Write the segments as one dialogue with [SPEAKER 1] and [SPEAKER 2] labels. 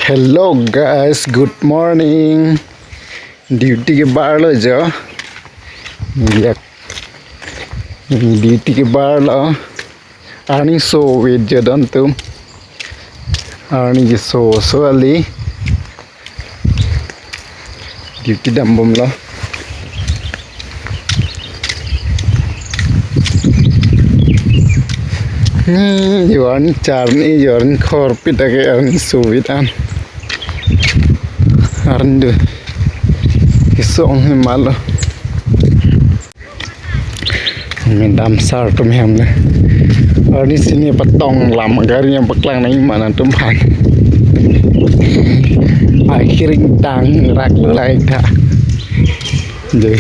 [SPEAKER 1] Hello guys, good morning. Duty ke bar lo jo. Lihat. Duty ke bar lo. Ani so wait jo don tum. Ani ke so ali. Duty dambum lo. Yoran charni yoran korpit age arni suvidan arndu isong malo medam sar tum hamne arni sini patong lam gari yang paklang nai mana tum phan akhiring tang rak lai tha de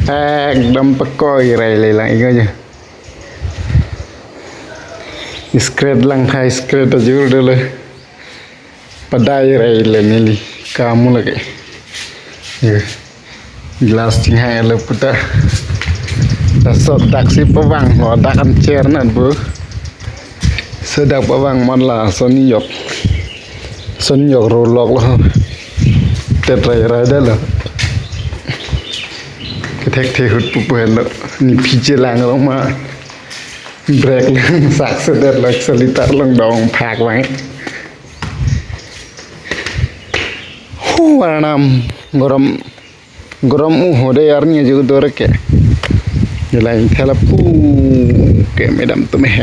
[SPEAKER 1] ekdam pakoi rai lai lai go Skred lang hai skred ajur dulu padai rai le nili kamu lagi gelas ting hai le puta dasot taksi pawang ho dakan chair nan bu sedak pawang mon la soni yok rolok lo tet rai dalo ketek the hut pu lo ni pije lang lo ma break lang sak sedet lak selita lang dong phak wai waranam gorom hode arnya juga dore ke jelai khala pu ke medam tu meh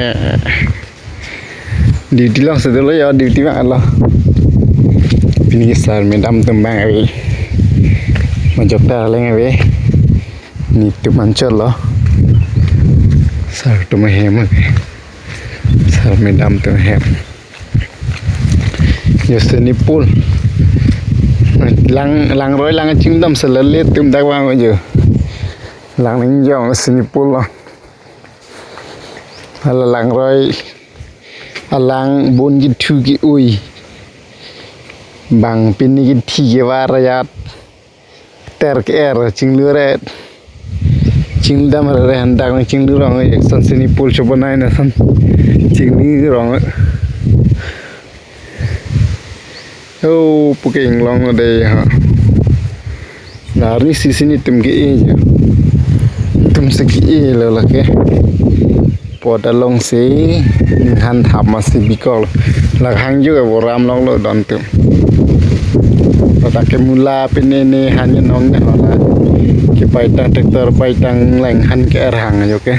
[SPEAKER 1] duty lang sedelo ya duty ma Allah pini sar medam tembang awe majok da leng awe ni tu mancol lo sar tu mehem sar medam tu mehem yoseni pul lang roi lang chim dam selele tum dak wang je lang ning jong seni pul lo ala lang roi alang bon gi thu gi ui bang pin gi thi ge warayat ter ke er ching lure ching dam re handak ching lu rong son sini pul chobanai na san ching ni rong puking long de ha nari sini tum ge e tum seki e lo la ke poda long se han thap ma si bikol la hang ju ga boram long lo don tum ta ke mula pinene han nong ne la ke pai tang tractor pai tang leng han ke rang yo ke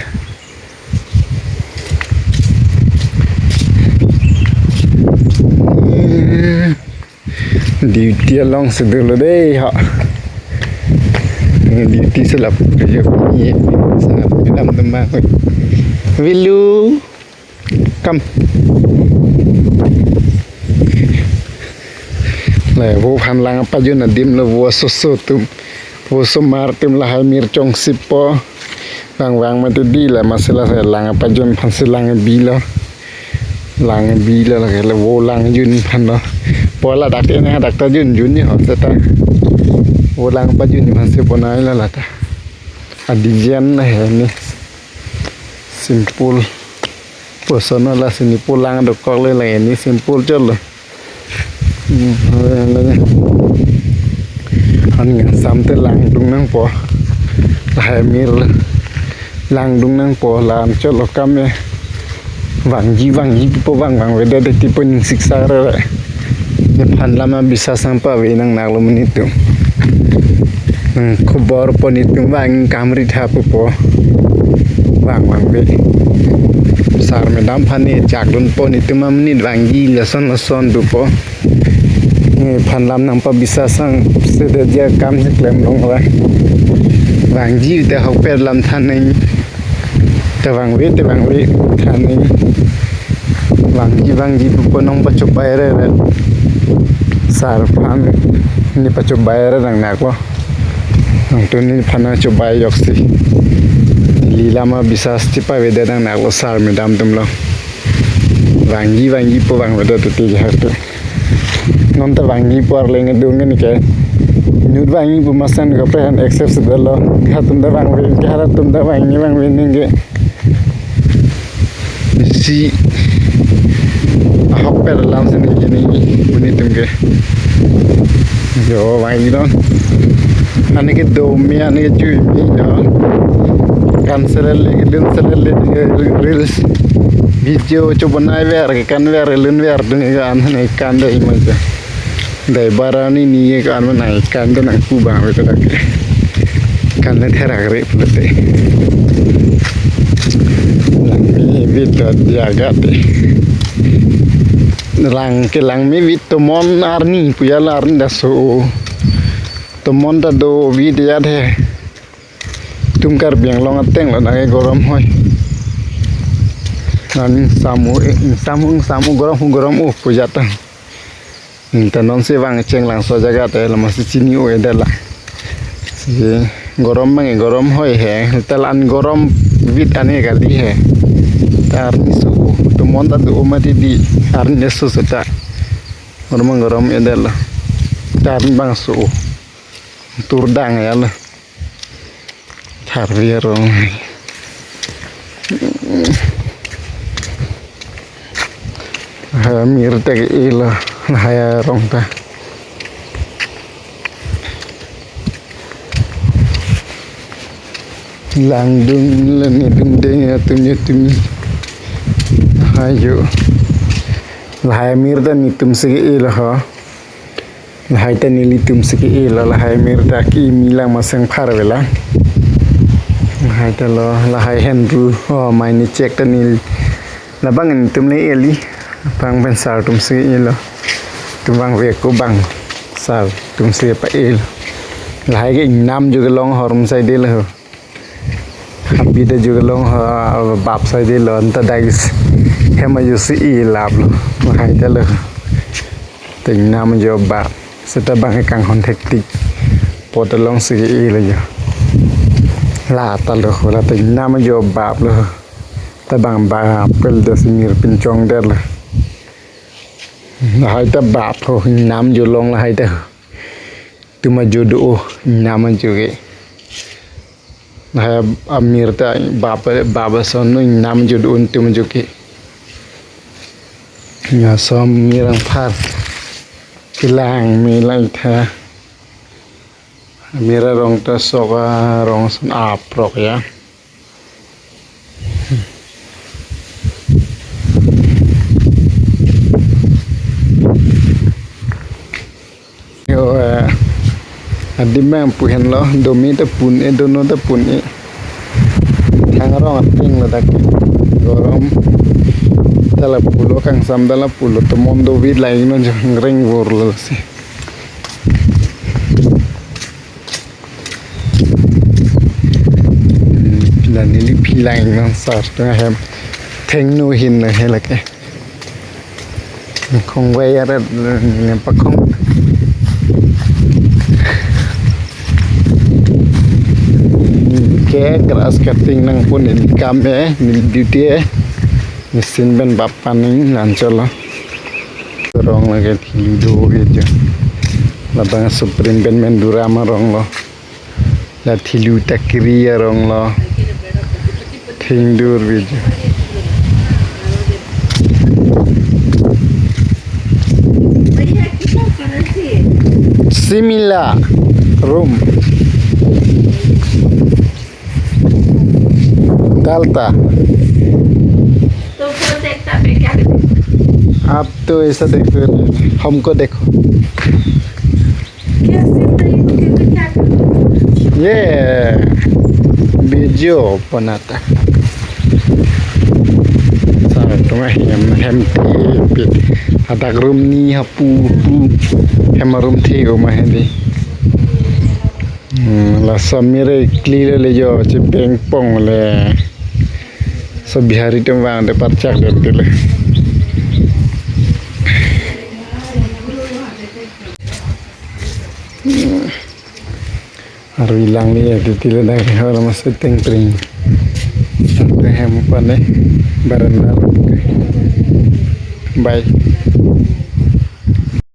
[SPEAKER 1] duty long sedelo deh ha duty selap kerja ni dalam tembang Wilu come le wo phan lang pa jun dim lo wo so tum wo so mar tum la hai mir chong sipo wang ma tu di la masala se lang pa jun phan silang bi lo lang bi lo la ke wo lang jun phan lo pola dak ne dak ta jun ni ho ta wo lang pa jun ni phan se ponai la ta adijan na he ni simple personal la sini pulang do kok le la ni simple chol lo han nga samte lang dung nang po hai mir lang dung nang po lam chol lo kam me wang ji po wang we de tipo ning siksa re ne phan lama bisa sampa we nang nak lo menit tu khobor ponit tu wang kamri tha po wang be sar medam phani chak dun ponit tu ma menit wang ji leson du po phan lam nang pa bisa sang se de dia kam se klem long wa wang ji te hok pe lam than ning te wang we than ning wang ji po nong pa chup bai re sar phan ni pa chup bai re nang nak lo nang tu ni phana chup bai yok si lila ma bisa sti pa we de nang nak lo sar medam tum lo wang ji po wang we de tu ti ha tu non ta wangi por lenge dunga ni ke nud wangi bu masan ga pre han accept se dalo ha tum da wangi ke ha tum da wangi ninge si hok per langsung ini bunyi tumke yo wangi don ane ke domi ane ke cuy mi yo cancel reels video coba naik ver kan ver lun ver dengan naik kan dai maja dai barani ni kan naik kan dan aku bang itu dak kan le thera gre pulate lami video jaga te lang ke lang mi vitomon arni puyala arni daso tomon da do video de tumkar biang long ateng la ngai gorom hoy nan samu gorom pujata ta non se wang cheng lang so jaga te la mas chini o edala si gorom hoy he talan gorom vit ane gali he tar ni su tomon da do mati di arni nesu seta gorom edala tar bang su turdang ya la Harvierong mir tag ila haya rong ta lang dung len dung deng atumnya tumi hayo lahai mir ta nitum se ila ha lahai ta nilitum se ila lahai mir ta ki milang masang pharvela hai ta lo la hai henru mai ni check ta ni la bang tum ni eli bang ben sal tum se elo tum bang ve ko bang sal tum se pa el la hai ke nam ju ke long horum sai de lo happy de ju ke long bap sai de lo ta dai hema ju si e lab lo hai ta lo tin nam jo bap se ta bang kang hon hectic pot long se e lo jo la talo la tin nam jo bap lo ta bang ba pel de simir pin chong der la hai ta bap ho nam jo long la hai ta tu ma jo do nam jo ge hai amir ta baba son no nam jo do tu ma jo ke nya som mirang phar kilang mi lai tha mira rong ta soka rong sun ap rok ya yo adi mang puhen lo domi ta pun e dono ta pun e thang rong ting la dak gorom tala pulo kang sam dala pulo to mondo vid lai no jang vor lo si là nili pilang nó sạt ra hem theng nu hin là hay là cái không quay ra nên bắt không cái grass cutting nang pun ni kame ni duty mesin ben bapan ni lancol rong lagi tido gitu la bang supreme ben mendura marong lo la thilu takri rong lo Hindur video. Similar room. Delta.
[SPEAKER 2] तो फिर देखता पे क्या करते?
[SPEAKER 1] आप तो ऐसा देखो हमको देखो
[SPEAKER 2] कैसे क्या करते?
[SPEAKER 1] ये वीडियो बनाता Tungah hem ti adak room ni hapu hem room thi go ma hendi la samire clear le jo che peng pong le so bihari tum wang de parchak de le aru ilang ni ti le dai hora mas teng tring sampai hem pa ne barandal bye